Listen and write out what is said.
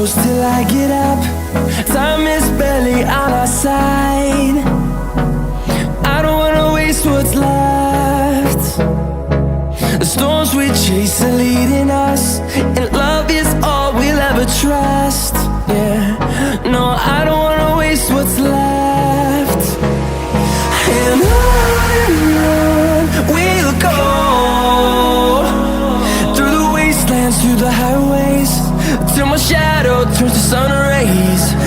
close till I get up. Time is barely on our side. I don't wanna waste what's left. The storms we chase are leading us, and love is all we'll ever trust. Yeah, no, I don't wanna waste what's left. And on we'll go, through the wastelands, through the highways, till my shadow turns to sun rays.